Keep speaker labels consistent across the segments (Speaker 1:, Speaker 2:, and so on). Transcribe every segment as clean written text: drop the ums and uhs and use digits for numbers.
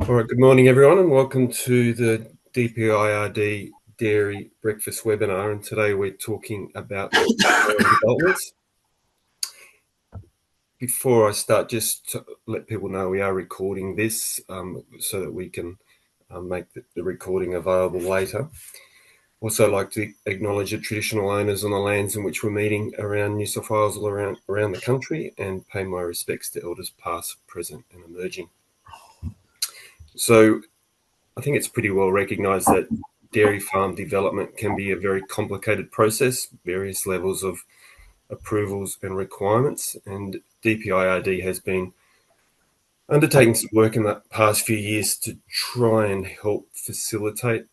Speaker 1: All right, good morning, everyone, and welcome to the DPIRD Dairy Breakfast webinar. And today we're talking about developments. Before I start, just to let people know we are recording this so that we can make the recording available later. Also, I'd like to acknowledge the traditional owners on the lands in which we're meeting around New South Wales, all around the country, and pay my respects to elders past, present, and emerging. So, I think it's pretty well recognised that dairy farm development can be a very complicated process, various levels of approvals and requirements, and DPIRD has been undertaking some work in the past few years to try and help facilitate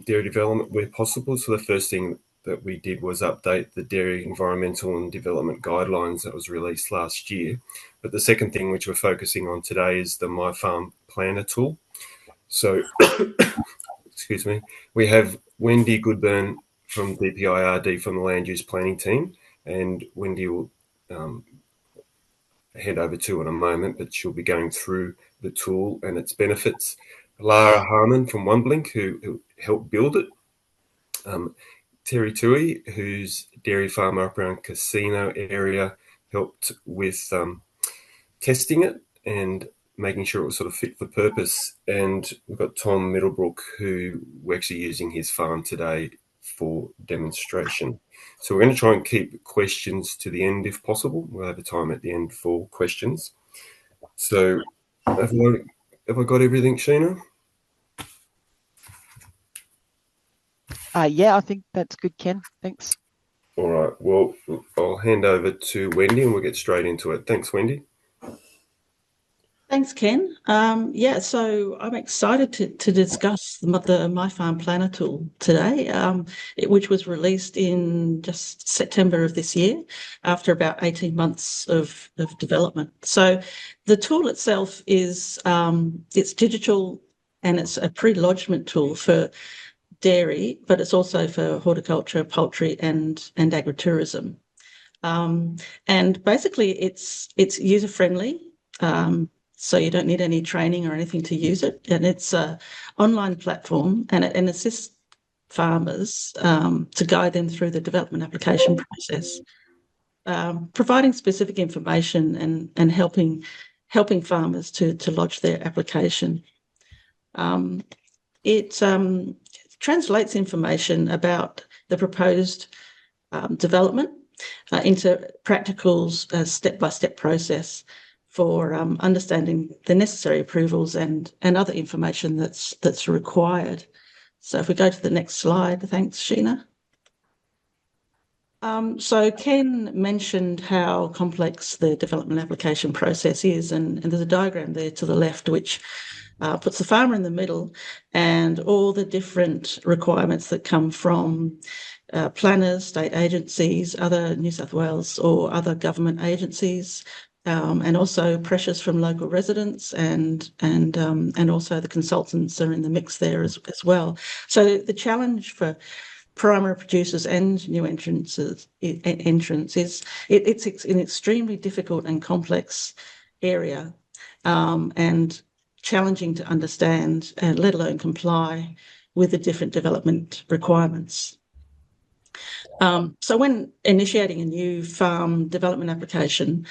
Speaker 1: dairy development where possible. So the first thing that we did was update the Dairy Environmental and Development Guidelines that was released last year. But the second thing which we're focusing on today is the My Farm Planner tool. So, excuse me, we have Wendy Goodburn from DPIRD from the Land Use Planning team, and Wendy will head over to in a moment, but she'll be going through the tool and its benefits. Lara Harmon from OneBlink, who helped build it. Terry Tui, who's dairy farmer up around Casino area, helped with testing it and making sure it was sort of fit for purpose. And we've got Tom Middlebrook, who we're actually using his farm today for demonstration. So we're going to try and keep questions to the end if possible. We'll have a time at the end for questions. So have I got everything, Sheena?
Speaker 2: Yeah, I think that's good, Ken. Thanks.
Speaker 1: All right. Well, I'll hand over to Wendy and we'll get straight into it. Thanks, Wendy.
Speaker 3: Thanks, Ken. So I'm excited to discuss the My Farm Planner tool today, which was released in just September of this year after about 18 months of development. So the tool itself is it's digital and it's a pre-lodgement tool for dairy, but it's also for horticulture, poultry and agritourism. And basically it's user-friendly. So you don't need any training or anything to use it. And it's an online platform and it assists farmers to guide them through the development application process, providing specific information and helping farmers to lodge their application. It translates information about the proposed development into practical step-by-step process for understanding the necessary approvals and other information that's required. So if we go to the next slide, thanks, Sheena. So Ken mentioned how complex the development application process is, and there's a diagram there to the left which puts the farmer in the middle and all the different requirements that come from planners, state agencies, other New South Wales or other government agencies, and also pressures from local residents and also the consultants are in the mix there as well. So the challenge for primary producers and new entrants is it's an extremely difficult and complex area and challenging to understand and let alone comply with the different development requirements. So when initiating a new farm development application,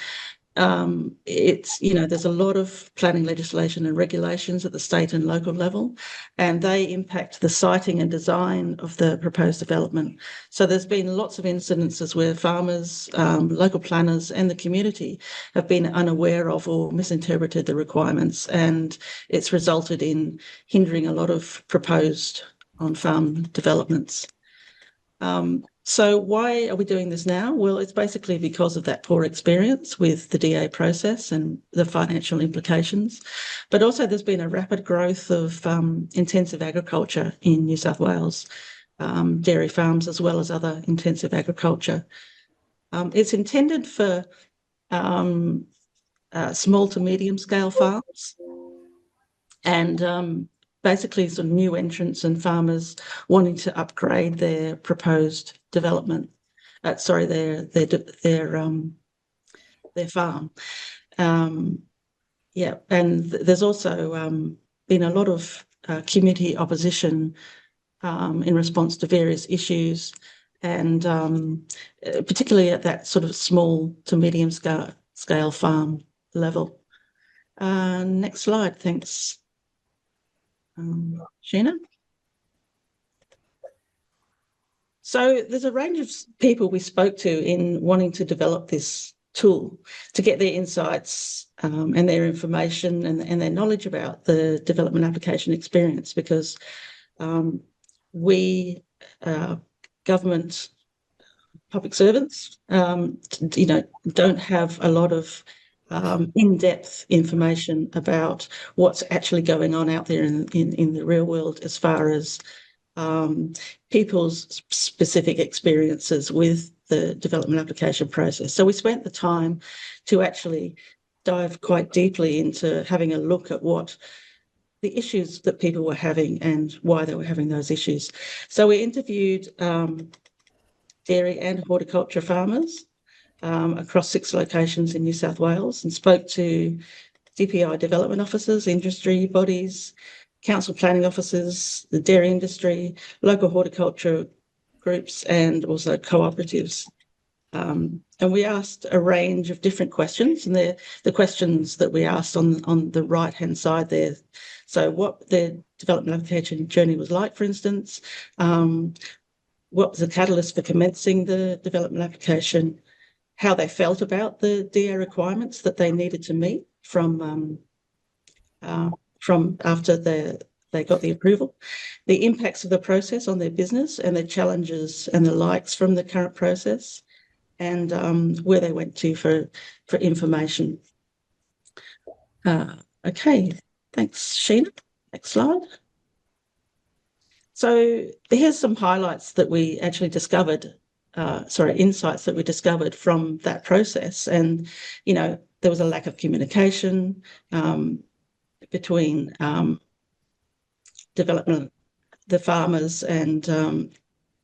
Speaker 3: there's a lot of planning legislation and regulations at the state and local level, and they impact the siting and design of the proposed development. So there's been lots of incidences where farmers, local planners and the community have been unaware of or misinterpreted the requirements, and it's resulted in hindering a lot of proposed on-farm developments. So why are we doing this now? Well, it's basically because of that poor experience with the DA process and the financial implications. But also there's been a rapid growth of intensive agriculture in New South Wales, dairy farms as well as other intensive agriculture. It's intended for small to medium scale farms and basically sort of new entrants and farmers wanting to upgrade their proposed development, their farm. And there's also been a lot of community opposition in response to various issues, and particularly at that sort of small to medium scale farm level. Next slide, thanks. Sheena? So there's a range of people we spoke to in wanting to develop this tool to get their insights and their information and their knowledge about the development application experience, because we, government public servants, don't have a lot of in-depth information about what's actually going on out there in the real world as far as people's specific experiences with the development application process. So we spent the time to actually dive quite deeply into having a look at what the issues that people were having and why they were having those issues. So we interviewed dairy and horticulture farmers across 6 locations in New South Wales and spoke to DPI development officers, industry bodies, council planning officers, the dairy industry, local horticulture groups, and also cooperatives. And we asked a range of different questions, and the questions that we asked on the right-hand side there. So what their development application journey was like, for instance, what was the catalyst for commencing the development application, how they felt about the DA requirements that they needed to meet from after they got the approval, the impacts of the process on their business and the challenges and the likes from the current process, and where they went to for information. Okay, thanks, Sheena. Next slide. So here's some highlights that we actually discovered, insights that we discovered from that process. And, there was a lack of communication between development, the farmers and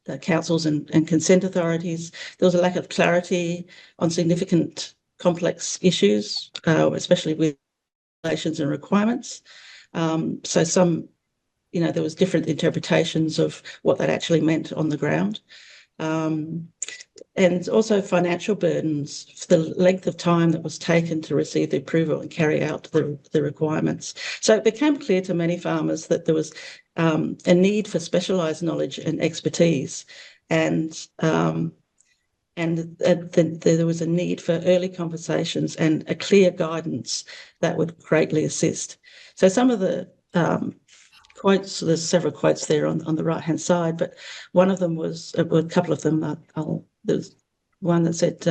Speaker 3: the councils and consent authorities. There was a lack of clarity on significant complex issues, especially with regulations and requirements. So some, there was different interpretations of what that actually meant on the ground. And also financial burdens for the length of time that was taken to receive the approval and carry out the requirements. So it became clear to many farmers that there was a need for specialised knowledge and expertise, and there was a need for early conversations and a clear guidance that would greatly assist. So some of the quotes, so there's several quotes there on the right-hand side, but one of them was, a couple of them, there's one that said,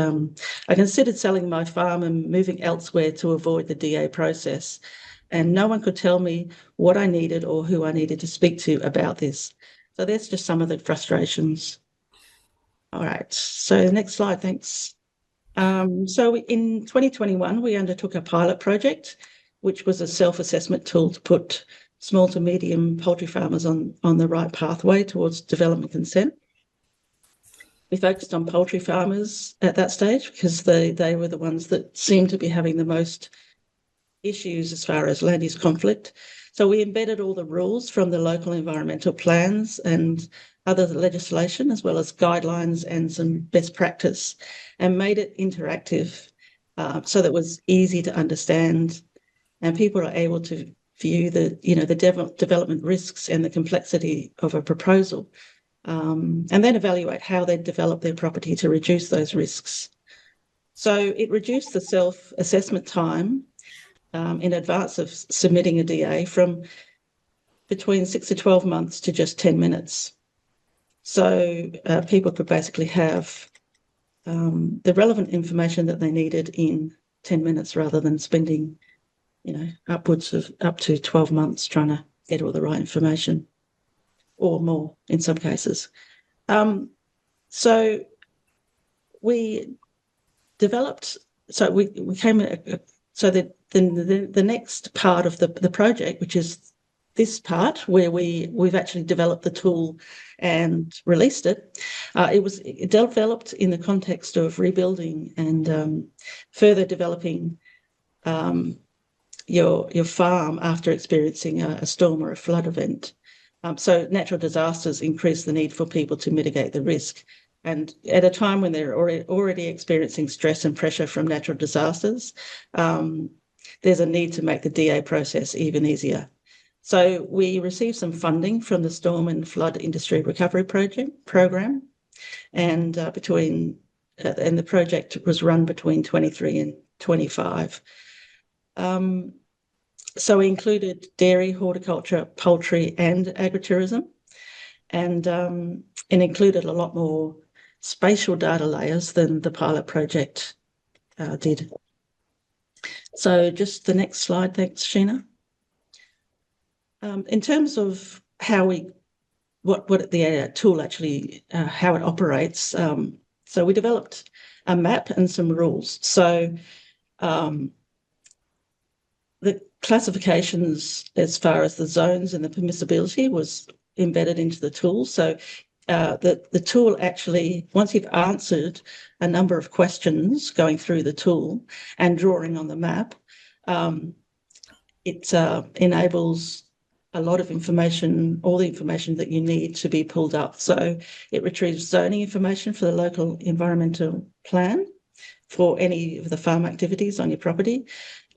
Speaker 3: I considered selling my farm and moving elsewhere to avoid the DA process, and no one could tell me what I needed or who I needed to speak to about this. So that's just some of the frustrations. All right, so the next slide, thanks. So in 2021, we undertook a pilot project, which was a self-assessment tool to put small to medium poultry farmers on the right pathway towards development consent. We focused on poultry farmers at that stage because they were the ones that seemed to be having the most issues as far as land use conflict. So we embedded all the rules from the local environmental plans and other legislation, as well as guidelines and some best practice, and made it interactive so that it was easy to understand, and people are able to view the development risks and the complexity of a proposal, and then evaluate how they develop their property to reduce those risks. So it reduced the self-assessment time in advance of submitting a DA from between 6 to 12 months to just 10 minutes. So people could basically have the relevant information that they needed in 10 minutes rather than spending, upwards of up to 12 months trying to get all the right information, or more in some cases. So we developed, so we came, so that the next part of the project, which is this part where we've actually developed the tool and released it, it developed in the context of rebuilding and further developing your farm after experiencing a storm or a flood event. So natural disasters increase the need for people to mitigate the risk. And at a time when they're already experiencing stress and pressure from natural disasters, there's a need to make the DA process even easier. So we received some funding from the Storm and Flood Industry Recovery Program, and and the project was run between 23 and 25. So we included dairy, horticulture, poultry, and agritourism, and it included a lot more spatial data layers than the pilot project did. So just the next slide, thanks, Sheena. In terms of what the tool actually, how it operates, so we developed a map and some rules. So the classifications as far as the zones and the permissibility was embedded into the tool. So the tool actually, once you've answered a number of questions going through the tool and drawing on the map, it enables a lot of information, all the information that you need to be pulled up. So it retrieves zoning information for the local environmental plan for any of the farm activities on your property.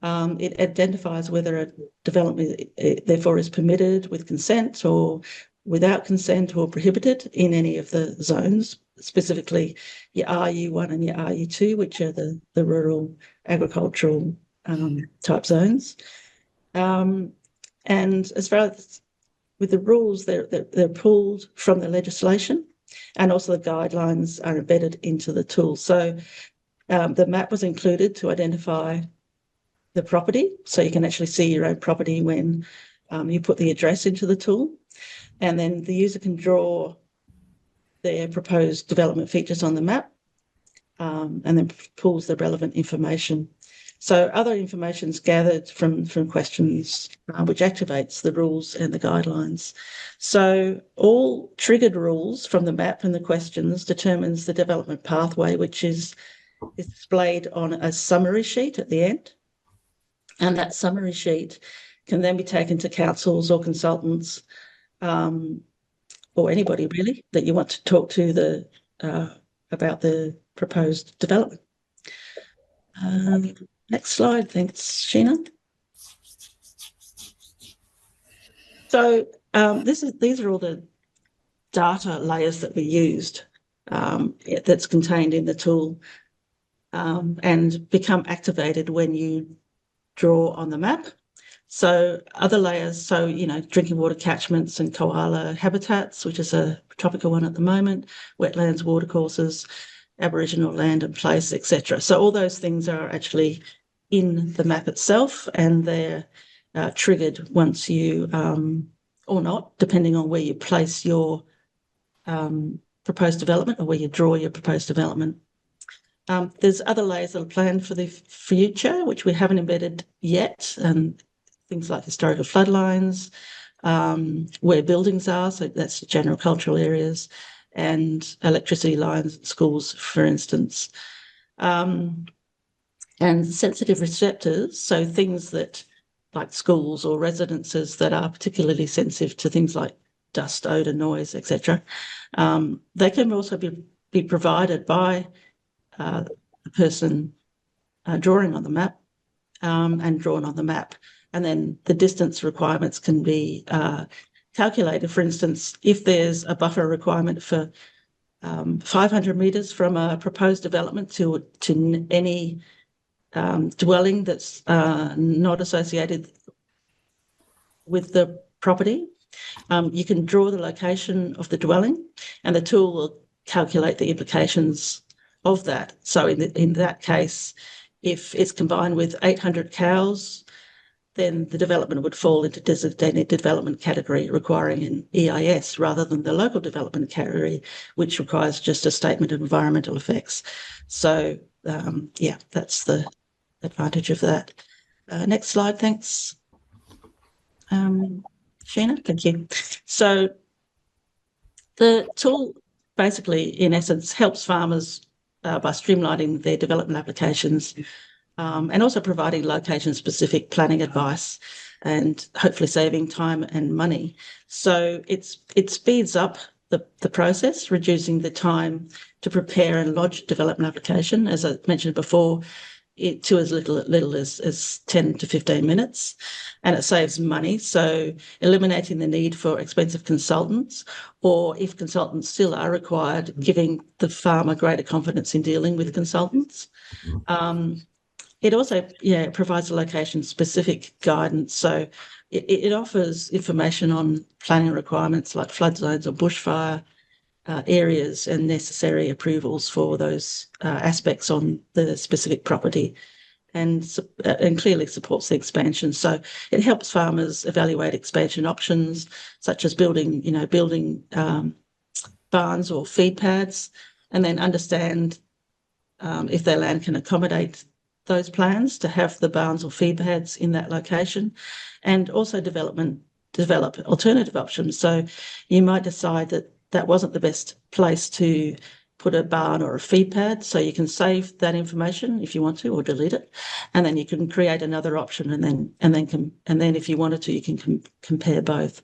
Speaker 3: It identifies whether a development therefore is permitted with consent or without consent or prohibited in any of the zones, specifically your RU1 and your RU2, which are the rural agricultural type zones. And as far as with the rules, they're pulled from the legislation, and also the guidelines are embedded into the tool. So the map was included to identify the property, so you can actually see your own property when you put the address into the tool. And then the user can draw their proposed development features on the map and then pulls the relevant information. So other information is gathered from questions, which activates the rules and the guidelines. So all triggered rules from the map and the questions determines the development pathway, which is displayed on a summary sheet at the end. And that summary sheet can then be taken to councils or consultants or anybody really that you want to talk to about the proposed development. Next slide, thanks, Sheena. So these are all the data layers that we used that's contained in the tool and become activated when you draw on the map. So other layers, so, drinking water catchments and koala habitats, which is a topical one at the moment, wetlands, watercourses, Aboriginal land and place, etc. So all those things are actually in the map itself, and they're triggered once you, or not, depending on where you place your proposed development or where you draw your proposed development. There's other layers that are planned for the future, which we haven't embedded yet, and things like historical floodlines, where buildings are, so that's general cultural areas, and electricity lines at schools, for instance. And sensitive receptors, so things that, like schools or residences that are particularly sensitive to things like dust, odour, noise, etc. They can also be provided by the person drawing on the map and drawn on the map. And then the distance requirements can be calculated. For instance, if there's a buffer requirement for 500 metres from a proposed development to any dwelling that's not associated with the property, you can draw the location of the dwelling, and the tool will calculate the implications of that. So in that case, if it's combined with 800 cows, then the development would fall into designated development category requiring an EIS rather than the local development category, which requires just a statement of environmental effects. So, yeah, that's the advantage of that. Next slide, thanks. Sheena, thank you. So the tool basically, in essence, helps farmers by streamlining their development applications and also providing location-specific planning advice and hopefully saving time and money. So it speeds up the process, reducing the time to prepare and lodge a development application, as I mentioned before, to as little as 10 to 15 minutes, and it saves money. So eliminating the need for expensive consultants, or if consultants still are required, giving the farmer greater confidence in dealing with consultants. It also provides a location-specific guidance. So it offers information on planning requirements like flood zones or bushfire areas and necessary approvals for those aspects on the specific property, and clearly supports the expansion. So it helps farmers evaluate expansion options, such as building barns or feed pads, and then understand if their land can accommodate those plans to have the barns or feed pads in that location, and also develop alternative options. So you might decide that wasn't the best place to put a barn or a feed pad, so you can save that information if you want to, or delete it, and then you can create another option, and then if you wanted to, you can compare both.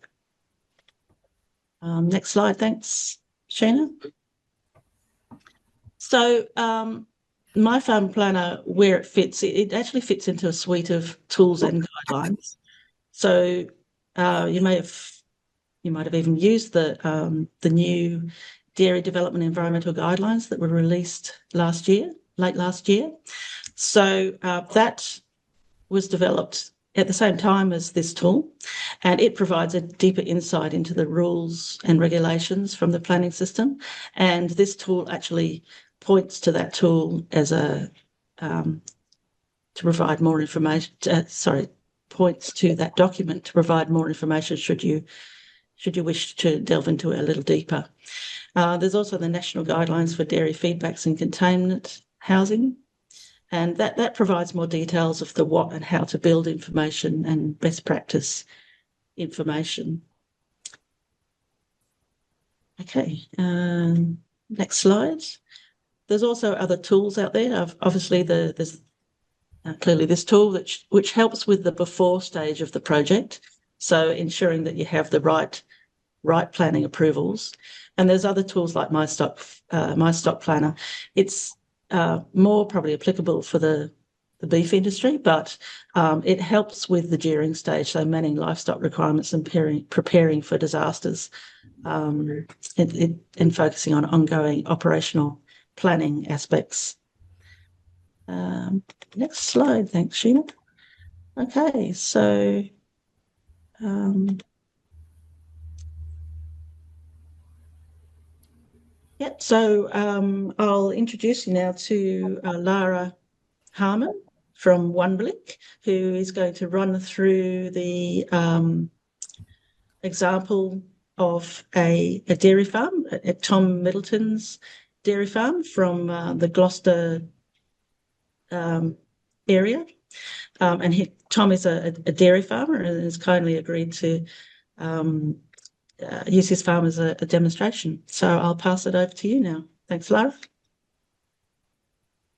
Speaker 3: Next slide, thanks, Sheena. So My Farm Planner, where it fits, it actually fits into a suite of tools and guidelines. So you might have even used the new Dairy Development Environmental Guidelines that were released late last year. So that was developed at the same time as this tool, and it provides a deeper insight into the rules and regulations from the planning system. And this tool actually points to that tool as to provide more information. Points to that document to provide more information should you wish to delve into it a little deeper. There's also the National Guidelines for Dairy Feedbacks and Containment Housing, and that provides more details of the what and how to build information and best practice information. Okay, next slide. There's also other tools out there. Obviously, there's clearly this tool which helps with the before stage of the project, so ensuring that you have the right planning approvals. And there's other tools like My Stock Planner. It's more probably applicable for the beef industry, but it helps with the during stage, so managing livestock requirements and preparing for disasters, and focusing on ongoing operational planning aspects. Next slide, thanks, Sheena. Okay, so I'll introduce you now to Lara Harmon from OneBlick, who is going to run through the example of a dairy farm at Tom Middleton's dairy farm from the Gloucester area. And Tom is a dairy farmer and has kindly agreed to use his farm as a demonstration. So I'll pass it over to you now. Thanks, Lara.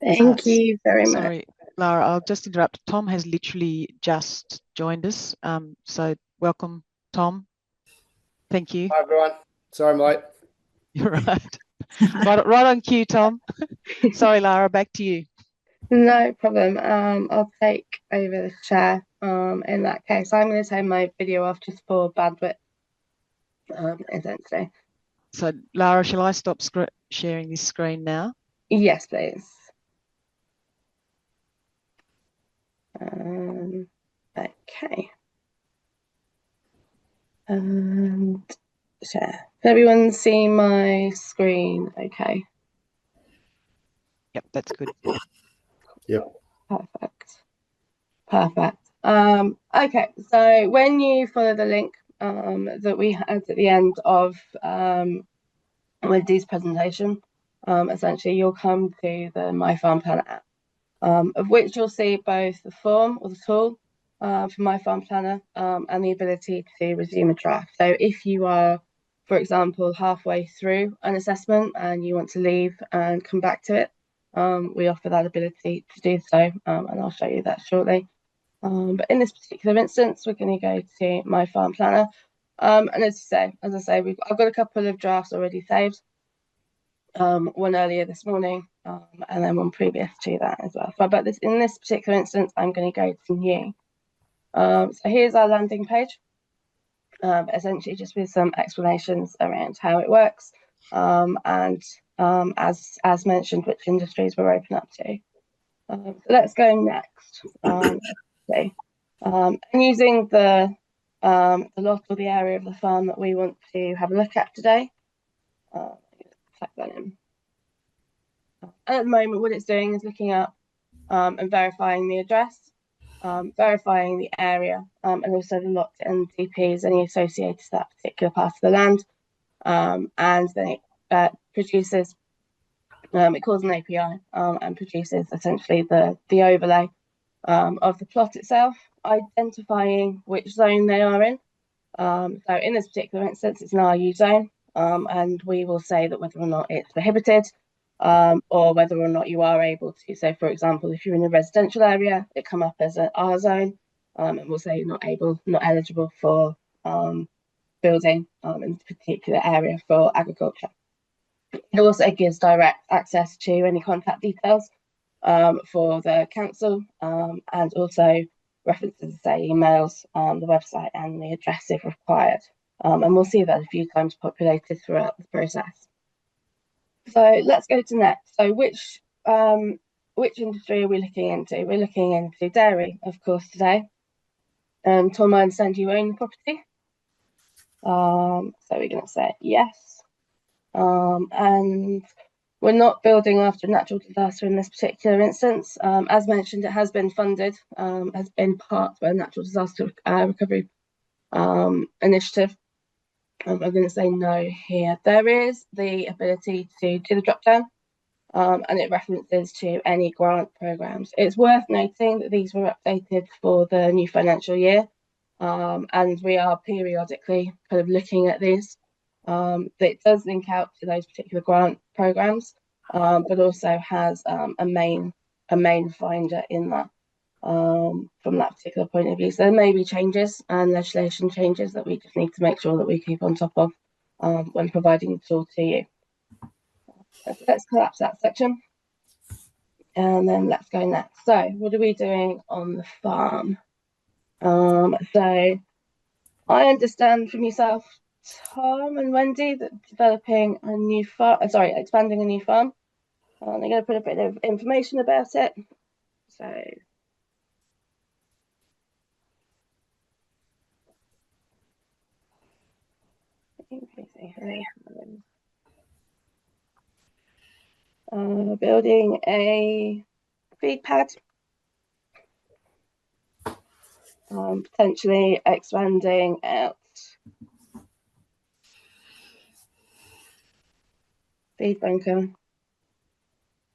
Speaker 4: Thank you very much.
Speaker 2: Sorry, Lara, I'll just interrupt. Tom has literally just joined us. So welcome, Tom. Thank you.
Speaker 5: Hi, everyone. Sorry, mate.
Speaker 2: You're right. right on cue, Tom. Sorry, Lara, back to you.
Speaker 4: No problem. I'll take over the share. In that case, I'm going to take my video off just for bandwidth, essentially.
Speaker 2: So, Lara, shall I stop sharing this screen now?
Speaker 4: Yes, please. Okay. And share. Can everyone see my screen? Okay.
Speaker 2: Yep, that's good.
Speaker 5: Yep.
Speaker 4: Perfect. Okay, so when you follow the link that we had at the end of Wendy's presentation, essentially you'll come to the My Farm Planner app, of which you'll see both the form or the tool for My Farm Planner and the ability to resume a draft. So if you are, for example, halfway through an assessment and you want to leave and come back to it, we offer that ability to do so, and I'll show you that shortly. But in this particular instance, we're going to go to My Farm Planner. And as I say, I've got a couple of drafts already saved. One earlier this morning, and then one previous to that as well. But in this particular instance, I'm going to go to New. So here's our landing page, essentially just with some explanations around how it works, and as mentioned, which industries we're open up to. So let's go next. And using the lot or the area of the farm that we want to have a look at today. Type that in. At the moment, what it's doing is looking up and verifying the address, verifying the area, and also the lot and DPs, any associated to that particular part of the land. And then it produces, it calls an API and produces essentially the overlay of the plot itself, identifying which zone they are in. So in this particular instance, it's an RU zone, and we will say that whether or not it's prohibited, or whether or not you are able to. So, for example, if you're in a residential area, it come up as an R zone, and we'll say you're not eligible for building in a particular area for agriculture. It also gives direct access to any contact details for the council, and also references, say, emails, the website, and the address if required. And we'll see that a few times populated throughout the process. So let's go to next. So which industry are we looking into? We're looking into dairy, of course, today. Tom, I understand you own the property. So we're going to say yes. And we're not building after a natural disaster in this particular instance. As mentioned, it has been funded as in part by a natural disaster recovery initiative. I'm going to say no here. There is the ability to do the drop down, and it references to any grant programs. It's worth noting that these were updated for the new financial year, and we are periodically kind of looking at these. It does link out to those particular grant programs, but also has a main finder in that. From that particular point of view. So there may be changes and legislation changes that we just need to make sure that we keep on top of when providing the tool to you. So let's collapse that section. And then let's go next. So what are we doing on the farm? So I understand from yourself, Tom and Wendy, that developing a new farm, expanding a new farm. They're going to put a bit of information about it. So building a feed pad, potentially expanding out feed bunker.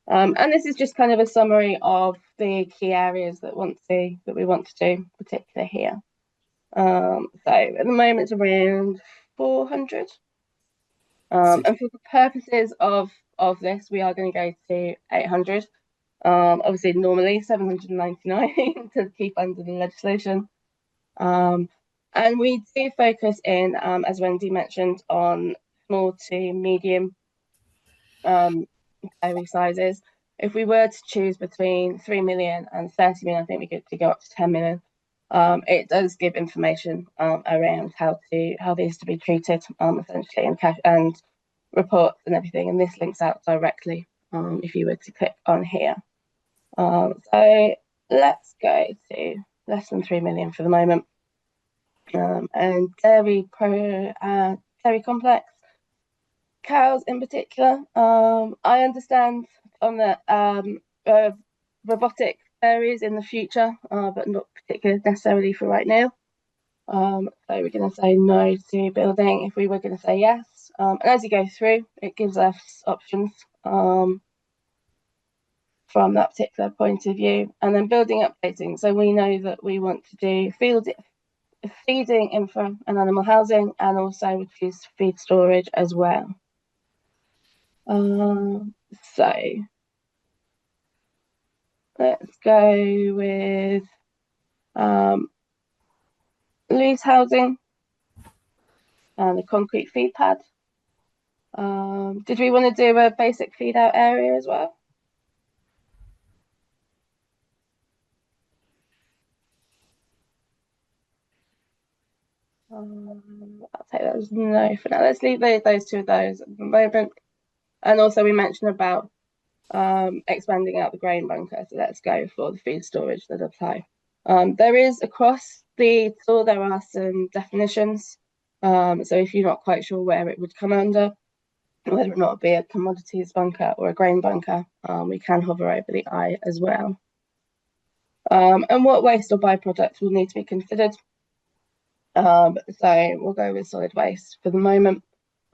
Speaker 4: And this is just kind of a summary of the key areas that we want to do, particularly here. So at the moment it's around 400. And for the purposes of this, we are going to go to 800. Obviously, normally 799 to keep under the legislation. And we do focus in, as Wendy mentioned, on small to medium dairy sizes. If we were to choose between 3 million and 30 million, I think we could go up to 10 million. It does give information around how these to be treated, essentially, and reports and everything. And this links out directly if you were to click on here. So let's go to less than 3 million for the moment. And dairy complex, cows in particular. I understand on the robotic dairies in the future, but not particularly necessarily for right now. So we're going to say no to building if we were going to say yes. And as you go through, it gives us options from that particular point of view. And then building updating. So we know that we want to do feeding infra and animal housing, and also reduce feed storage as well. So Let's go with loose housing and the concrete feed pad. Did we want to do a basic feed out area as well? I'll take that as no for now. Let's leave those two of those at the moment. And also we mentioned about expanding out the grain bunker, so let's go for the feed storage that apply. There is across the tool, there are some definitions. So if you're not quite sure where it would come under, whether or not it be a commodities bunker or a grain bunker, we can hover over the I as well. And what waste or byproducts will need to be considered. So we'll go with solid waste for the moment.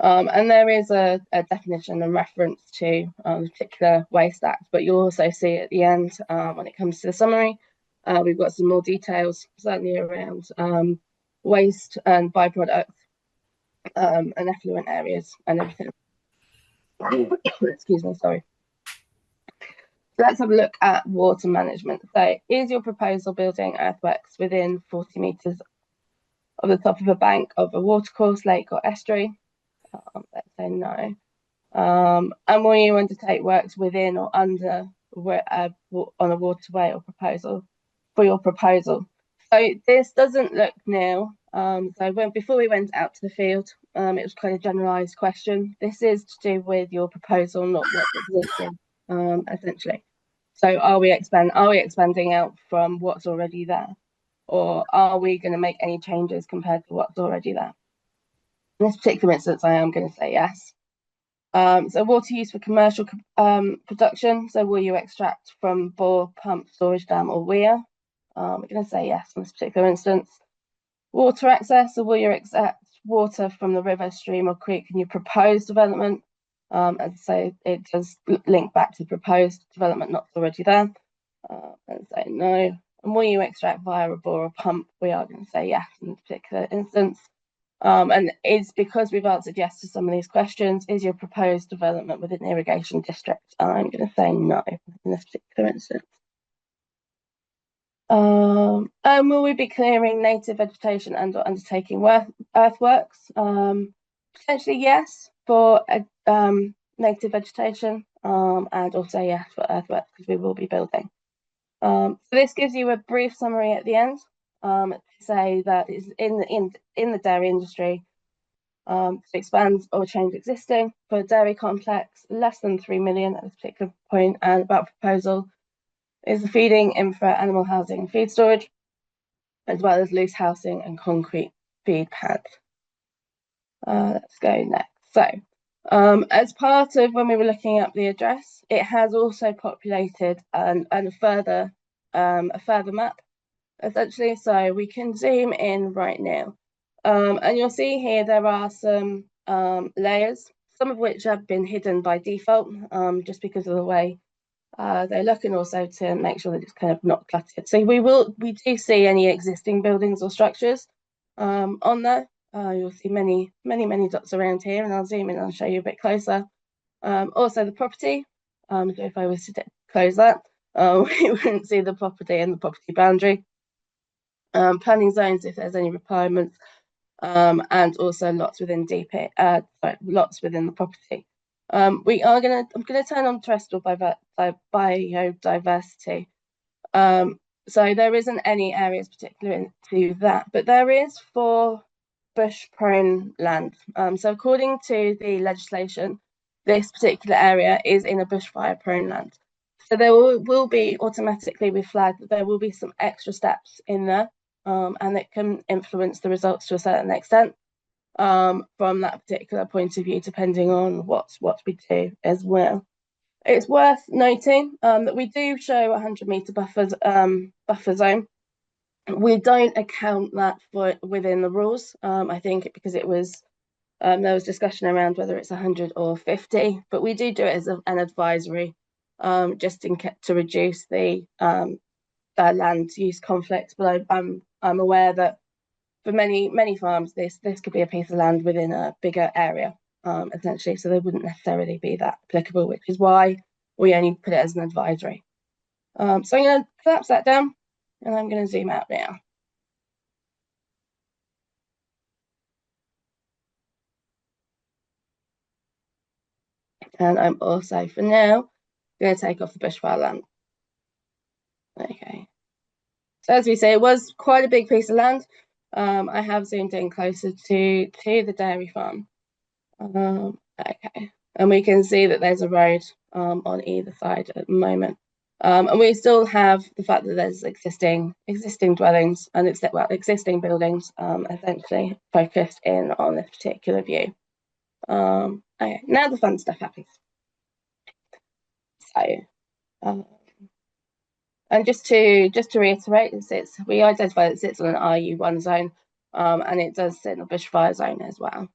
Speaker 4: And there is a definition and reference to the particular Waste Act, but you'll also see at the end, when it comes to the summary, we've got some more details, certainly around waste and byproducts and effluent areas and everything. Excuse me, sorry. So let's have a look at water management. So is your proposal building earthworks within 40 metres of the top of a bank of a watercourse, lake or estuary? Let's say no. And will you undertake works within or under on a waterway or proposal for your proposal? So this doesn't look new. So before we went out to the field, it was quite a generalised question. This is to do with your proposal, not what's existing, essentially. So are we expanding out from what's already there, or are we going to make any changes compared to what's already there? In this particular instance, I am going to say yes. So water use for commercial production. So will you extract from bore, pump, storage dam or weir? We're going to say yes in this particular instance. Water access. So will you accept water from the river, stream or creek in your proposed development? As I say, it does link back to the proposed development, not already there. And say no. And will you extract via a bore or pump? We are going to say yes in this particular instance. And it's because we've answered yes to some of these questions. Is your proposed development within an irrigation district? I'm going to say no in this particular instance. And will we be clearing native vegetation and or undertaking earthworks? Potentially yes for native vegetation, and also yes for earthworks because we will be building. So this gives you a brief summary at the end. To say that is in the dairy industry, to expand or change existing for a dairy complex less than 3 million at this particular point, and about proposal is the feeding, infra, animal housing and feed storage, as well as loose housing and concrete feed pads. Let's go next. So as part of when we were looking up the address, it has also populated a further map, essentially. So we can zoom in right now, and you'll see here there are some layers, some of which have been hidden by default, just because of the way they look, and also to make sure that it's kind of not cluttered. So we do see any existing buildings or structures on there. You'll see many dots around here, and I'll zoom in and I'll show you a bit closer. Also the property, so if I was to close that, we wouldn't see the property and the property boundary. Planning zones if there's any requirements, and also lots within lots within the property. I'm going to turn on terrestrial biodiversity. So there isn't any areas particular into that, but there is for bush-prone land. So according to the legislation, this particular area is in a bushfire-prone land. So there will be automatically be flagged that there will be some extra steps in there, and it can influence the results to a certain extent from that particular point of view, depending on what we do as well. It's worth noting that we do show 100-metre buffer zone. We don't account that for within the rules. I think because it was there was discussion around whether it's 100 or 50, but we do it as an advisory, just to reduce the land use conflicts. But I'm aware that for many farms, this could be a piece of land within a bigger area, essentially. So they wouldn't necessarily be that applicable, which is why we only put it as an advisory. So I'm going to collapse that down and I'm going to zoom out now. And I'm also, for now, going to take off the bushfire land. Okay. So as we say, it was quite a big piece of land. I have zoomed in closer to the dairy farm. Okay. And we can see that there's a road on either side at the moment. And we still have the fact that there's existing dwellings and existing buildings essentially focused in on this particular view. Okay, now the fun stuff happens. So, and just to reiterate, we identify that it sits on an RU1 zone, and it does sit in a bushfire zone as well.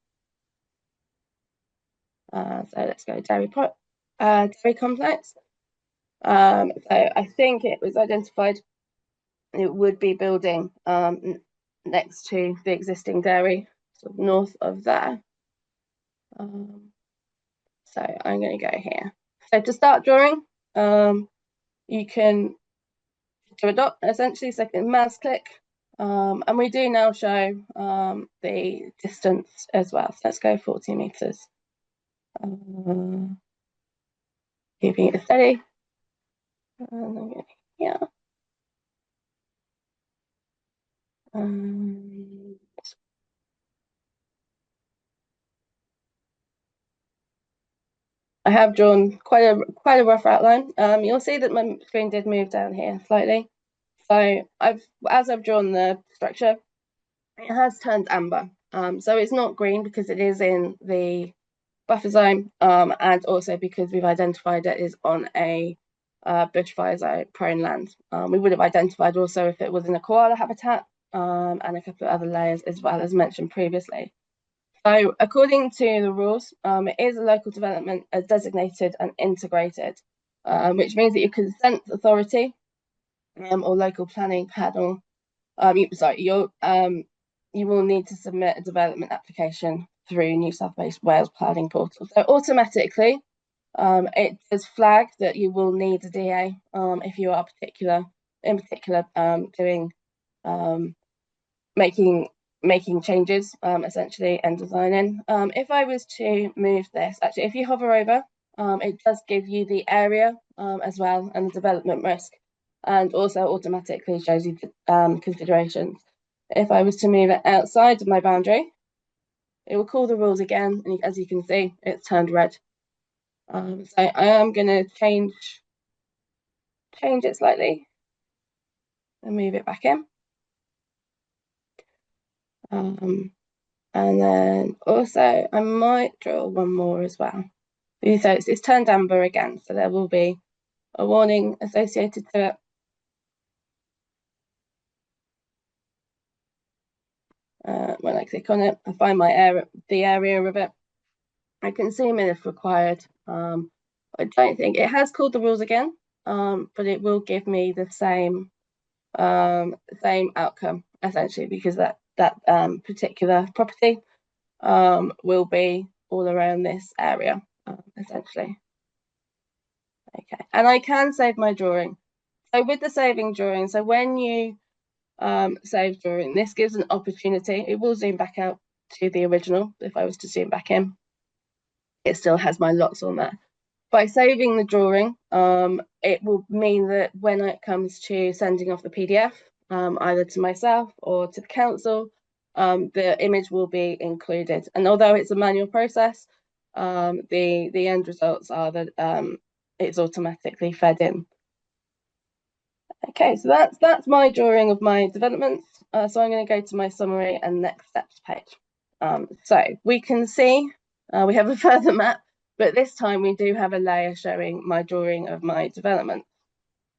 Speaker 4: So let's go dairy complex. So I think it was identified it would be building next to the existing dairy, sort of north of there. So I'm going to go here. So to start drawing, you can do a dot essentially, so I can mouse click, and we do now show the distance as well. So let's go 40 meters. Keeping it steady. Yeah. I have drawn quite a rough outline. You'll see that my screen did move down here slightly. So as I've drawn the structure, it has turned amber. So it's not green because it is in the buffer zone, and also because we've identified it is on a bushfire zone prone land. We would have identified also if it was in a koala habitat, and a couple of other layers as well, as mentioned previously. So according to the rules, it is a local development as designated and integrated, which means that your consent authority or local planning panel, you will need to submit a development application through New South Wales planning portal. So automatically, it does flag that you will need a DA if you are in particular doing making changes essentially and designing. If I was to move this, actually, if you hover over, it does give you the area as well and the development risk, and also automatically shows you considerations. If I was to move it outside of my boundary, it will call the rules again, and as you can see, it's turned red. So I am going to change it slightly and move it back in. And then also I might draw one more as well. So it's turned amber again, so there will be a warning associated to it. When I click on it, I find the area of it. I can zoom in if required. I don't think it has called the rules again, but it will give me the same outcome essentially, because that particular property will be all around this area essentially. Okay, and I can save my drawing. So with the saving drawing, so when you save drawing, this gives an opportunity. It will zoom back out to the original. If I was to zoom back in, it still has my lots on there. By saving the drawing, it will mean that when it comes to sending off the PDF, either to myself or to the council, the image will be included. And although it's a manual process, the end results are that it's automatically fed in. Okay, so that's my drawing of my developments. So I'm going to go to my summary and next steps page. So we can see we have a further map, but this time we do have a layer showing my drawing of my development.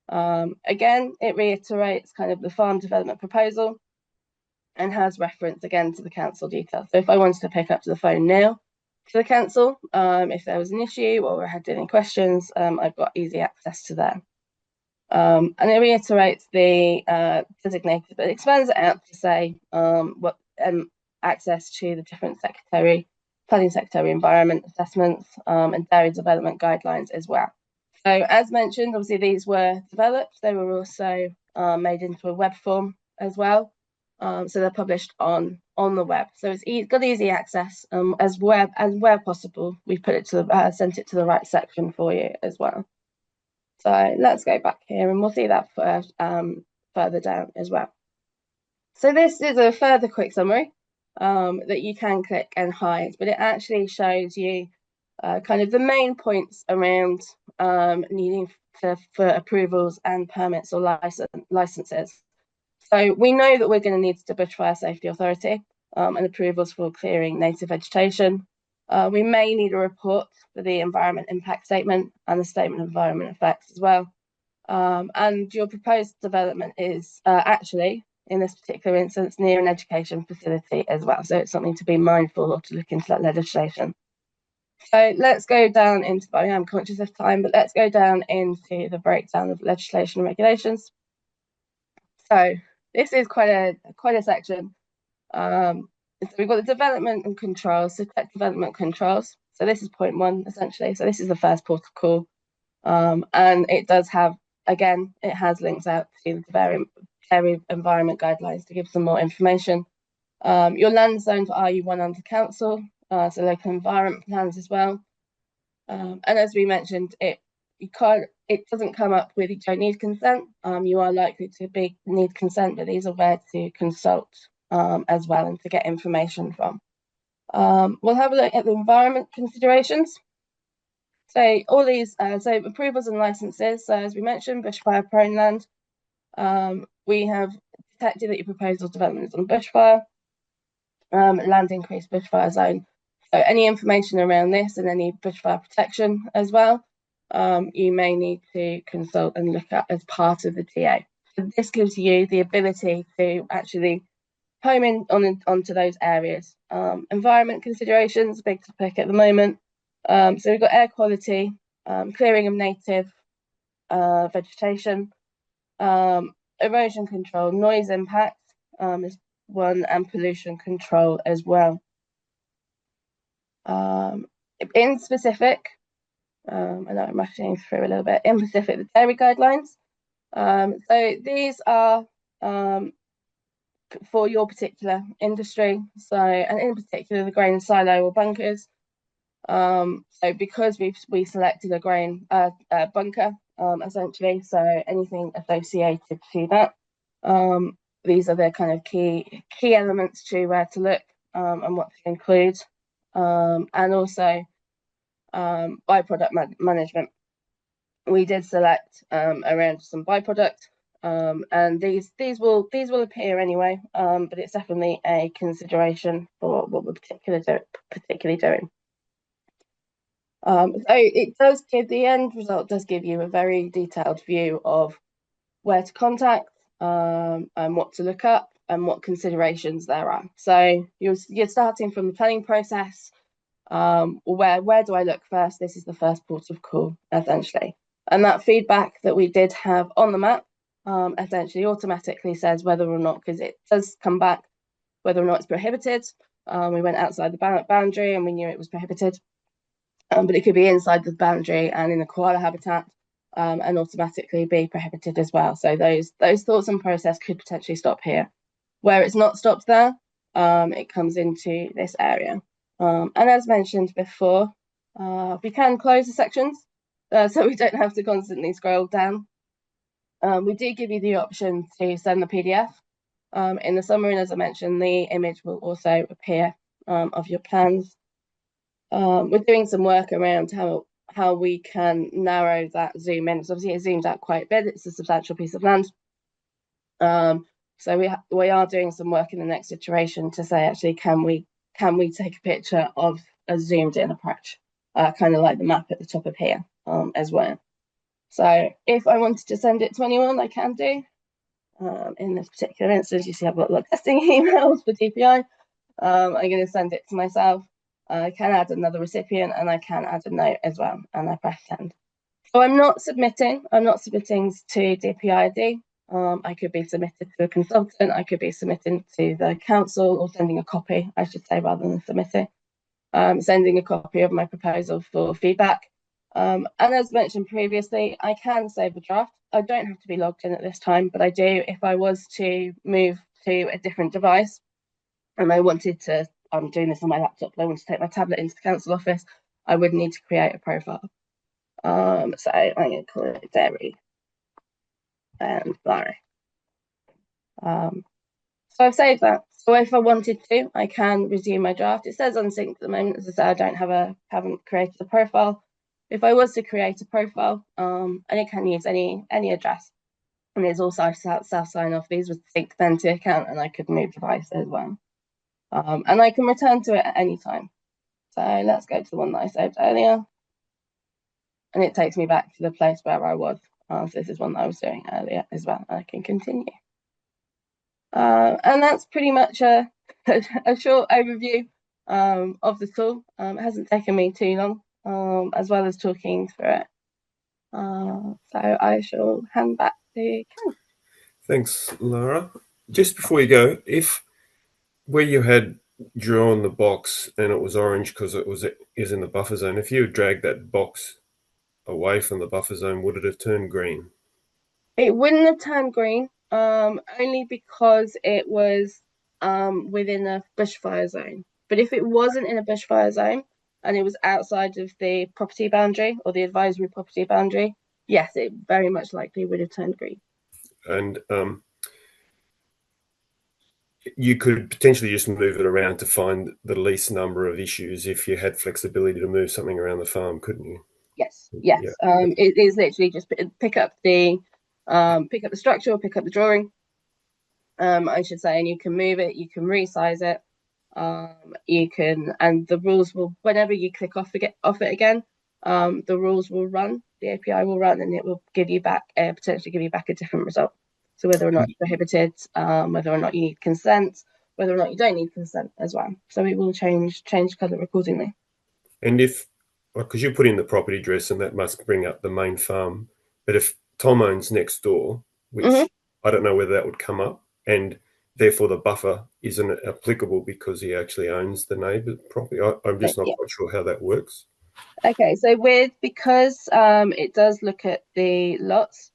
Speaker 4: Again, it reiterates kind of the farm development proposal and has reference again to the council details. So if I wanted to pick up the phone now to the council, if there was an issue or I had any questions, I've got easy access to them. And it reiterates the designated, but expands it out to say what access to the different planning secretary environment assessments and dairy development guidelines as well. So as mentioned, obviously these were developed. They were also made into a web form as well. So they're published on the web. So it's got easy access as where possible. We put it to sent it to the right section for you as well. So let's go back here and we'll see that further down as well. So this is a further quick summary that you can click and hide, but it actually shows you kind of the main points around needing for approvals and permits or licenses. So we know that we're going to need the Bushfire Safety Authority and approvals for clearing native vegetation. We may need a report for the environment impact statement and the statement of environment effects as well. And your proposed development is actually, in this particular instance, near an education facility as well. So it's something to be mindful of, to look into that legislation. So let's go down into, I am conscious of time, but let's go down into the breakdown of legislation and regulations. So this is quite a section. So we've got the development and controls, so tech development controls. So this is point 1 essentially. So this is the first port of call. And it does have, again, it has links out to the various environment guidelines to give some more information. Your land zone for RU1 under council, so local environment plans as well. And as we mentioned, it doesn't come up with you don't need consent. You are likely to need consent, but these are where to consult as well and to get information from. We'll have a look at the environment considerations. So all these, so approvals and licenses. So as we mentioned, bushfire prone land. We have detected that your proposal development is on bushfire, land increase bushfire zone. So any information around this and any bushfire protection as well, you may need to consult and look at as part of the TA. So this gives you the ability to actually home in onto those areas. Environment considerations, big topic at the moment. So we've got air quality, clearing of native vegetation, erosion control, noise impact is one, and pollution control as well. In specific, I know I'm rushing through a little bit. In specific, the dairy guidelines. So these are for your particular industry. So, and in particular, the grain silo or bunkers. So because we selected a grain bunker, essentially, so anything associated to that, these are the kind of key elements to where to look and what to include, and also byproduct management. We did select around some byproduct, and these will appear anyway, but it's definitely a consideration for what we're particularly doing. So it does give, the end result does give you a very detailed view of where to contact and what to look up and what considerations there are. So you're starting from the planning process. Where do I look first? This is the first port of call, essentially. And that feedback that we did have on the map essentially automatically says whether or not, because it does come back, whether or not it's prohibited. We went outside the boundary and we knew it was prohibited. But it could be inside the boundary and in a koala habitat and automatically be prohibited as well. So those thoughts and process could potentially stop here. Where it's not stopped there, it comes into this area. And as mentioned before, we can close the sections so we don't have to constantly scroll down. We do give you the option to send the PDF in the summary, and as I mentioned, the image will also appear of your plans. We're doing some work around how we can narrow that zoom in. So obviously it zooms out quite a bit. It's a substantial piece of land. So we are doing some work in the next iteration to say, actually, can we take a picture of a zoomed in approach, kind of like the map at the top of here as well. So if I wanted to send it to anyone, I can do. In this particular instance, you see I've got testing emails for DPI. I'm going to send it to myself. I can add another recipient and I can add a note as well, and I press send. So I'm not submitting to DPID. I could be submitted to a consultant, I could be submitting to the council, or sending a copy, I should say, rather than submitting. Sending a copy of my proposal for feedback. And as mentioned previously, I can save a draft. I don't have to be logged in at this time, but I do if I was to move to a different device and I wanted to, I'm doing this on my laptop, but I want to take my tablet into the council office, I would need to create a profile. So I'm going to call it Dairy and Larry. So I've saved that. So if I wanted to, I can resume my draft. It says unsynced at the moment. As I said, I haven't created a profile. If I was to create a profile, and it can use any address, and there's also self sign off. These would sync then to account, and I could move devices as well. And I can return to it at any time. So let's go to the one that I saved earlier, and it takes me back to the place where I was. So this is one that I was doing earlier as well. I can continue. And that's pretty much a short overview of the tool. It hasn't taken me too long, as well as talking through it. So I shall hand back to Ken.
Speaker 1: Thanks, Lara. Just before you go, if where you had drawn the box and it was orange because it is in the buffer zone, if you had dragged that box away from the buffer zone, would it have turned green?
Speaker 4: It wouldn't have turned green, only because it was within a bushfire zone. But if it wasn't in a bushfire zone and it was outside of the property boundary or the advisory property boundary, yes, it very much likely would have turned green.
Speaker 1: And you could potentially just move it around to find the least number of issues if you had flexibility to move something around the farm, couldn't you?
Speaker 4: Yes.
Speaker 1: Yeah.
Speaker 4: It is literally just pick up the structure, or pick up the drawing, I should say, and you can move it, you can resize it, you can, and the rules will, whenever you click off it again, the rules will run, the API will run, and it will give you back potentially give you back a different result. So whether or not it's prohibited, whether or not you need consent, whether or not you don't need consent as well. So it will change colour accordingly.
Speaker 1: And if, because you put in the property address and that must bring up the main farm, but if Tom owns next door, which I don't know whether that would come up, and therefore the buffer isn't applicable because he actually owns the neighbour property. I'm just not quite sure how that works.
Speaker 4: Okay, so because it does look at the lots,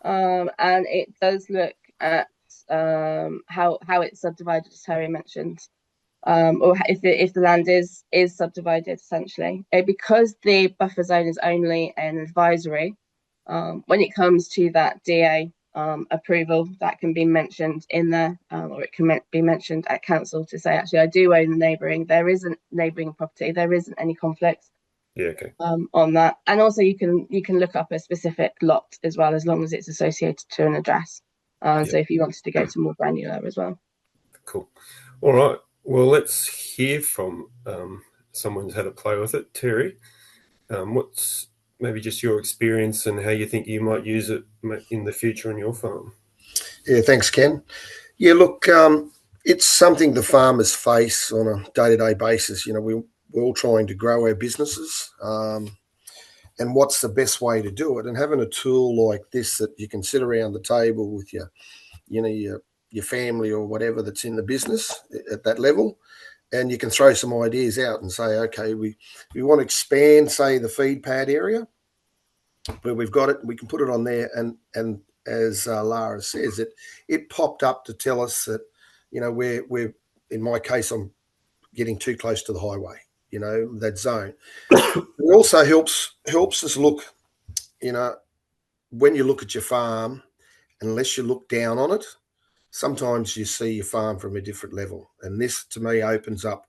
Speaker 4: and it does look at how it's subdivided, as Terry mentioned, or if the land is subdivided essentially. Because the buffer zone is only an advisory, when it comes to that DA approval, that can be mentioned in there, or it can be mentioned at council to say, actually, I do own the neighbouring. There isn't neighbouring property. There isn't any conflict.
Speaker 1: Yeah, okay.
Speaker 4: On that, and also you can look up a specific lot as well, as long as it's associated to an address. So if you wanted to go to more granular as well.
Speaker 1: Cool. All right. Well, let's hear from someone who's had a play with it. Terry, what's maybe just your experience and how you think you might use it in the future on your farm?
Speaker 5: Yeah, thanks, Ken. Yeah, look, it's something the farmers face on a day-to-day basis. You know, we're all trying to grow our businesses, and what's the best way to do it? And having a tool like this that you can sit around the table with your family or whatever that's in the business at that level, and you can throw some ideas out and say, okay, we want to expand, say, the feed pad area where we've got it. We can put it on there, and as Lara says, it popped up to tell us that, you know, we're in my case, I'm getting too close to the highway, you know, that zone. It also helps us look, you know, when you look at your farm, unless you look down on it, sometimes you see your farm from a different level. And this, to me, opens up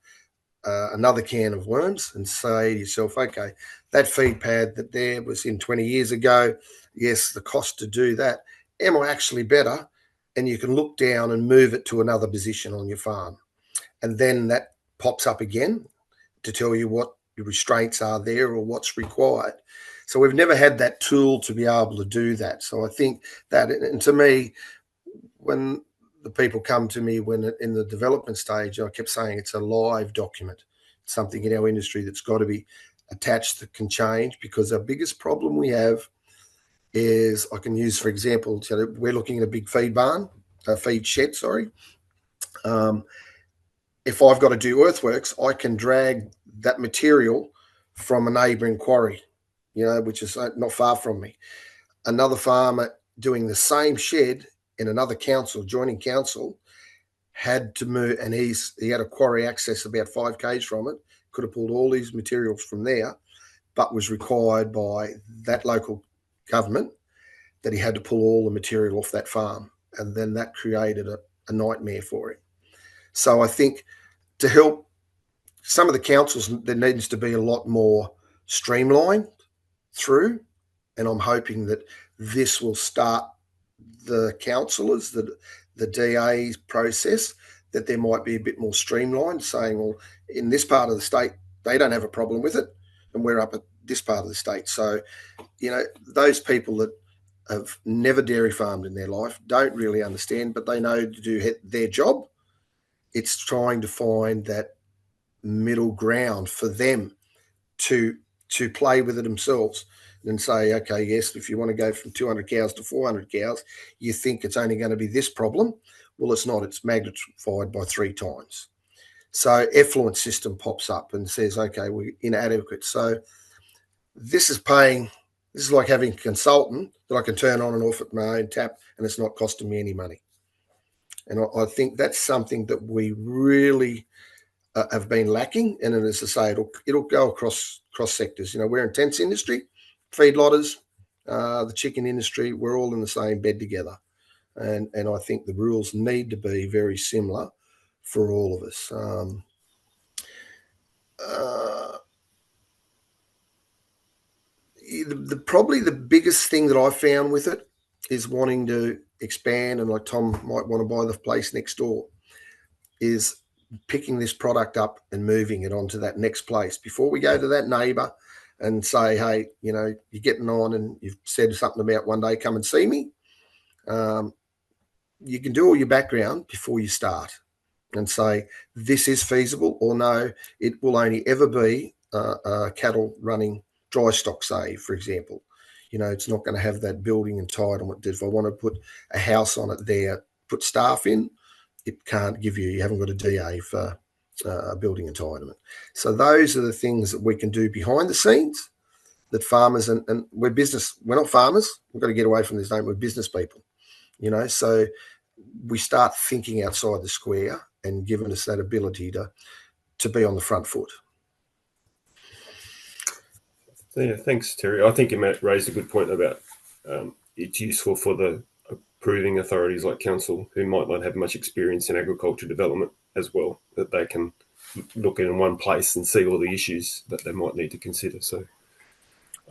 Speaker 5: another can of worms and say to yourself, okay, that feed pad that there was in 20 years ago, yes, the cost to do that, am I actually better? And you can look down and move it to another position on your farm. And then that pops up again to tell you what your restraints are there or what's required. So we've never had that tool to be able to do that. So I think that, and to me, when the people come to me when in the development stage, I kept saying it's a live document. It's something in our industry that's got to be attached that can change, because our biggest problem we have is, I can use, for example, we're looking at a big feed shed, sorry. If I've got to do earthworks, I can drag that material from a neighbouring quarry, which is not far from me. Another farmer doing the same shed in another council, joining council, had to move, and he had a quarry access about 5 k's from it, could have pulled all these materials from there, but was required by that local government that he had to pull all the material off that farm. And then that created a nightmare for him. So I think to help some of the councils, there needs to be a lot more streamlined through, and I'm hoping that this will start the councillors, the DA process, that there might be a bit more streamlined, saying, well, in this part of the state, they don't have a problem with it, and we're up at this part of the state. So, those people that have never dairy farmed in their life don't really understand, but they know to do their job. It's trying to find that middle ground for them to play with it themselves and say, okay, yes, if you want to go from 200 cows to 400 cows, you think it's only going to be this problem. Well, it's not. It's magnified by 3 times. So effluent system pops up and says, okay, we're inadequate. So this is like having a consultant that I can turn on and off at my own tap, and it's not costing me any money. And I think that's something that we really have been lacking. And as I say, it'll go across sectors. We're in intense industry, feedlotters, the chicken industry, we're all in the same bed together. And I think the rules need to be very similar for all of us. Probably the biggest thing that I found with it is wanting to expand, and like Tom might want to buy the place next door, is picking this product up and moving it onto that next place before we go to that neighbour and say, hey, you're getting on and you've said something about one day come and see me. You can do all your background before you start and say, this is feasible, or no, it will only ever be cattle running dry stock, say, for example. It's not going to have that building entitlement. If I want to put a house on it there, put staff in, it can't give you haven't got a DA for a building entitlement. So those are the things that we can do behind the scenes that farmers, and we're not farmers. We've got to get away from this, don't we? We're business people, so we start thinking outside the square and giving us that ability to be on the front foot.
Speaker 1: Yeah, thanks, Terry. I think you raised a good point about it's useful for the approving authorities like council, who might not have much experience in agriculture development as well, that they can look in one place and see all the issues that they might need to consider. So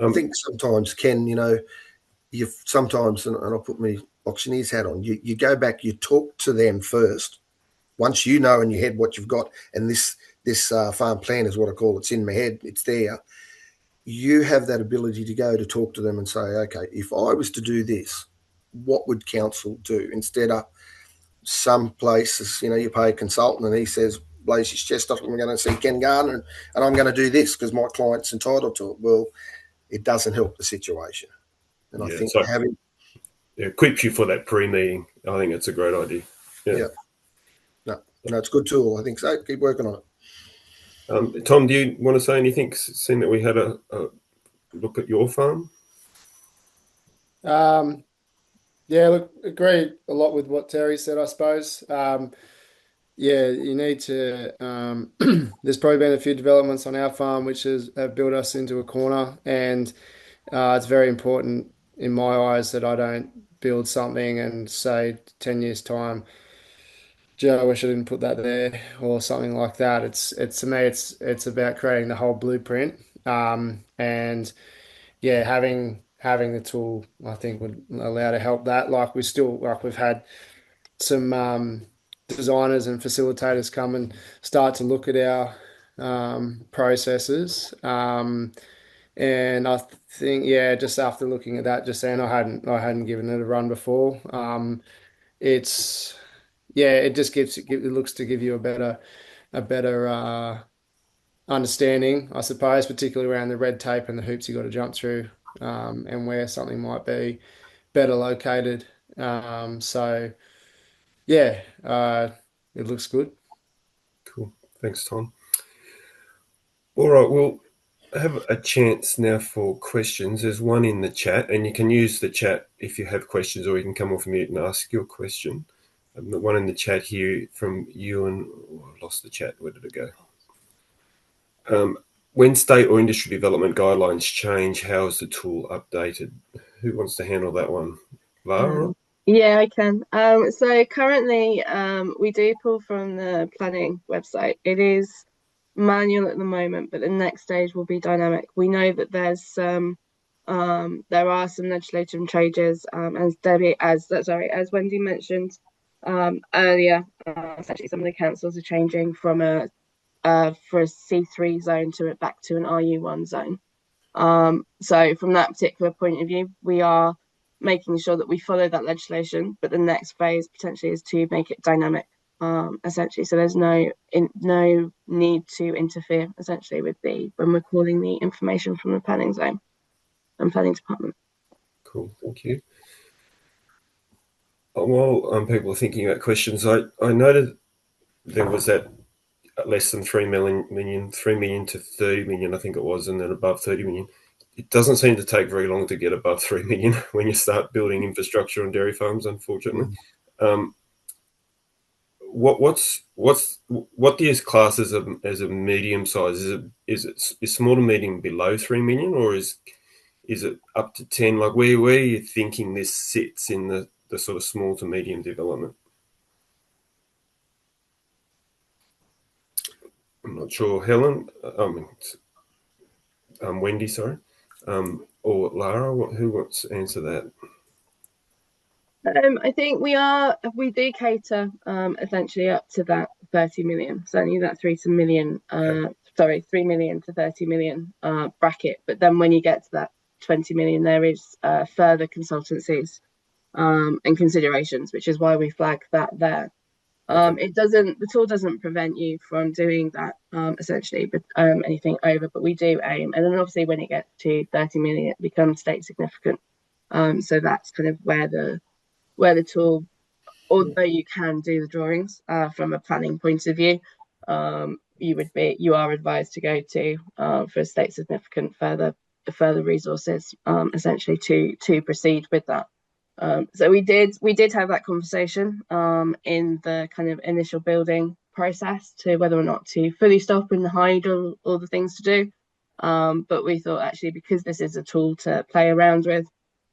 Speaker 5: I think sometimes, Ken, you've sometimes, and I'll put my auctioneer's hat on, you go back, you talk to them first. Once you know in your head what you've got, and this farm plan is what I call it's in my head, it's there, you have that ability to go to talk to them and say, okay, if I was to do this, what would council do? Instead of some places, you pay a consultant and he says, blaze his chest off, I'm going to see Ken Gardner and I'm going to do this because my client's entitled to it. Well, it doesn't help the situation. And I think having...
Speaker 1: equip you for that pre-meeting, I think it's a great idea. Yeah.
Speaker 5: No, it's a good tool. I think so. Keep working on it.
Speaker 1: Tom, do you want to say anything, seeing that we had a look at your farm?
Speaker 6: Yeah, look, agree a lot with what Terry said, I suppose. You need to, there's probably been a few developments on our farm which have built us into a corner, and it's very important in my eyes that I don't build something and say 10 years time, gee, I wish I didn't put that there or something like that. It's to me, it's about creating the whole blueprint. And yeah, having the tool, I think, would allow to help that. We've had some designers and facilitators come and start to look at our processes. And I think, just after looking at that, just saying I hadn't given it a run before. It just it looks to give you a better understanding, I suppose, particularly around the red tape and the hoops you got to jump through, and where something might be better located. It looks good.
Speaker 1: Cool. Thanks, Tom. All right. Well, have a chance now for questions. There's one in the chat, and you can use the chat if you have questions, or you can come off mute and ask your question. The one in the chat here from Ewan, I lost the chat. Where did it go? When state or industry development guidelines change, how is the tool updated? Who wants to handle that one? Lara?
Speaker 4: Yeah, I can. So currently, we do pull from the planning website. It is manual at the moment, but the next stage will be dynamic. We know that there's some, there are some legislative changes, as Wendy mentioned earlier. Essentially, some of the councils are changing from for a C3 zone back to an RU1 zone. So from that particular point of view, we are making sure that we follow that legislation, but the next phase potentially is to make it dynamic, essentially. So there's no need to interfere essentially with when we're calling the information from the planning zone and planning department.
Speaker 1: Cool, thank you. While people are thinking about questions, I noted there was that less than 3 million to 30 million, I think it was, and then above 30 million. It doesn't seem to take very long to get above 3 million when you start building infrastructure on dairy farms, unfortunately. What do you class as a medium size? Is small to medium below 3 million, or is it up to 10? Like where are you thinking this sits in the sort of small to medium development? I'm not sure, Helen. Wendy, sorry. Or Lara, who wants to answer that?
Speaker 4: I think we do cater essentially up to that 30 million, certainly that 3 million to 30 million bracket. But then when you get to that 20 million, there is further consultancies and considerations, which is why we flag that there. The tool doesn't prevent you from doing that essentially, but anything over, but we do aim, and then obviously when it gets to 30 million, it becomes state significant. So that's kind of where the tool, although you can do the drawings from a planning point of view, you are advised to go to for state significant further resources essentially to proceed with that. So we did have that conversation in the kind of initial building process to whether or not to fully stop and hide all the things to do. But we thought actually, because this is a tool to play around with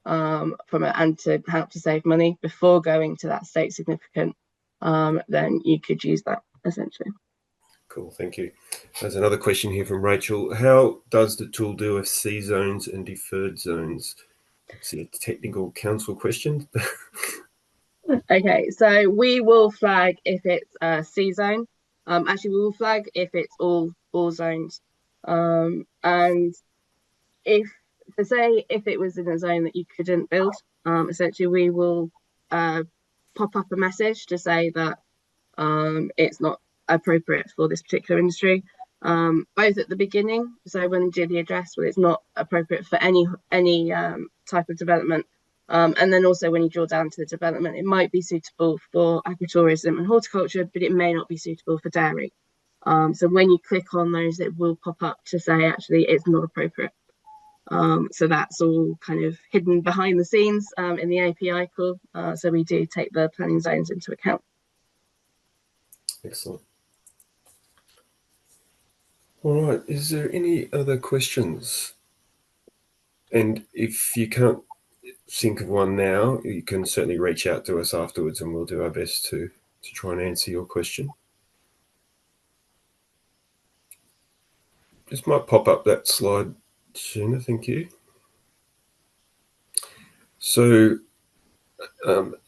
Speaker 4: and to help to save money before going to that state significant, then you could use that essentially.
Speaker 1: Cool, thank you. There's another question here from Rachel. How does the tool deal with C zones and deferred zones? It's a technical council question.
Speaker 4: Okay, so we will flag if it's a C zone. Actually, we will flag if it's all zones. And if it was in a zone that you couldn't build, essentially we will pop up a message to say that it's not appropriate for this particular industry. Both at the beginning, so when you do the address, well, it's not appropriate for any type of development, and then also when you draw down to the development, it might be suitable for agritourism and horticulture, but it may not be suitable for dairy. So when you click on those, it will pop up to say actually it's not appropriate. So that's all kind of hidden behind the scenes in the API call. So we do take the planning zones into account.
Speaker 1: Excellent. All right, is there any other questions? And if you can't think of one now, you can certainly reach out to us afterwards and we'll do our best to try and answer your question. Just might pop up that slide sooner, thank you. So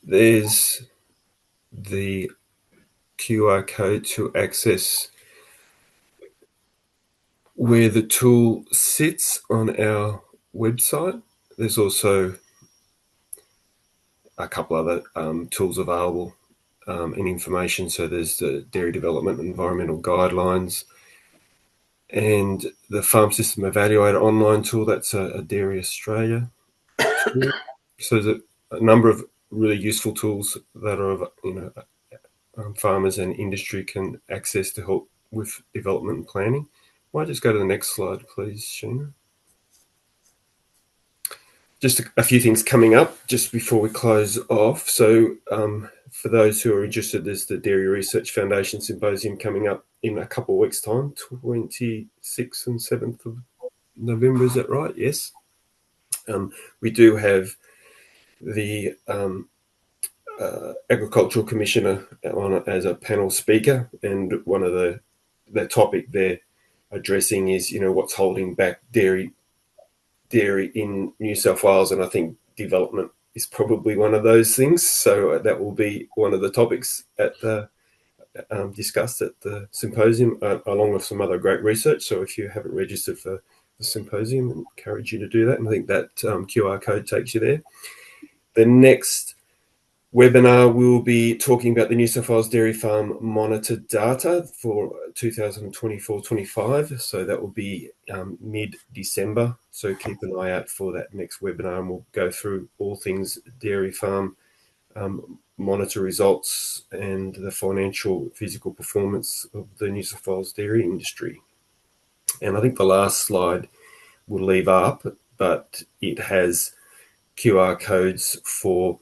Speaker 1: there's the QR code to access where the tool sits on our website. There's also a couple other tools available in information. So there's the Dairy Development and Environmental Guidelines and the Farm System Evaluator online tool. That's a Dairy Australia tool. So there's a number of really useful tools that are farmers and industry can access to help with development and planning. Might just go to the next slide, please, Sheena. Just a few things coming up just before we close off. So for those who are interested, there's the Dairy Research Foundation Symposium coming up in a couple of weeks' time, 26th and 7th of November, is that right? Yes. We do have the Agricultural Commissioner on as a panel speaker, and one of the topic they're addressing is, what's holding back dairy in New South Wales, and I think development is probably one of those things. So that will be one of the topics at the discussed at the symposium, along with some other great research. So if you haven't registered for the symposium, I encourage you to do that. And I think that QR code takes you there. The next webinar, we'll be talking about the New South Wales Dairy Farm Monitor data for 2024-25. So that will be mid-December. So keep an eye out for that next webinar, and we'll go through all things Dairy Farm Monitor results and the financial physical performance of the New South Wales dairy industry. And I think the last slide we'll leave up, but it has QR codes for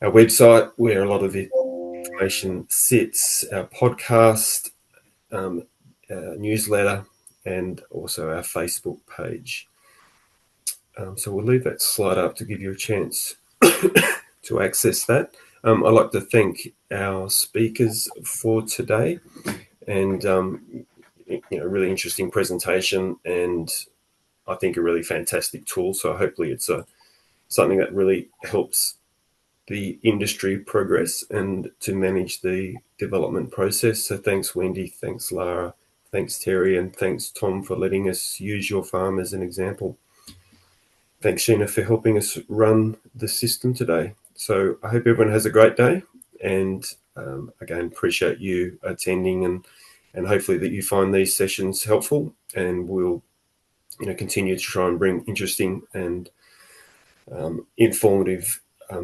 Speaker 1: our website, where a lot of the information sits, our podcast, newsletter, and also our Facebook page. So we'll leave that slide up to give you a chance to access that. I'd like to thank our speakers for today, and really interesting presentation, and I think a really fantastic tool. So hopefully it's something that really helps the industry progress and to manage the development process. So thanks, Wendy, thanks, Lara, thanks, Terry, and thanks, Tom, for letting us use your farm as an example. Thanks, Sheena, for helping us run the system today. So I hope everyone has a great day, and again, appreciate you attending, and hopefully that you find these sessions helpful, and we'll continue to try and bring interesting and informative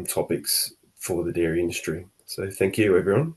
Speaker 1: topics for the dairy industry. So thank you, everyone.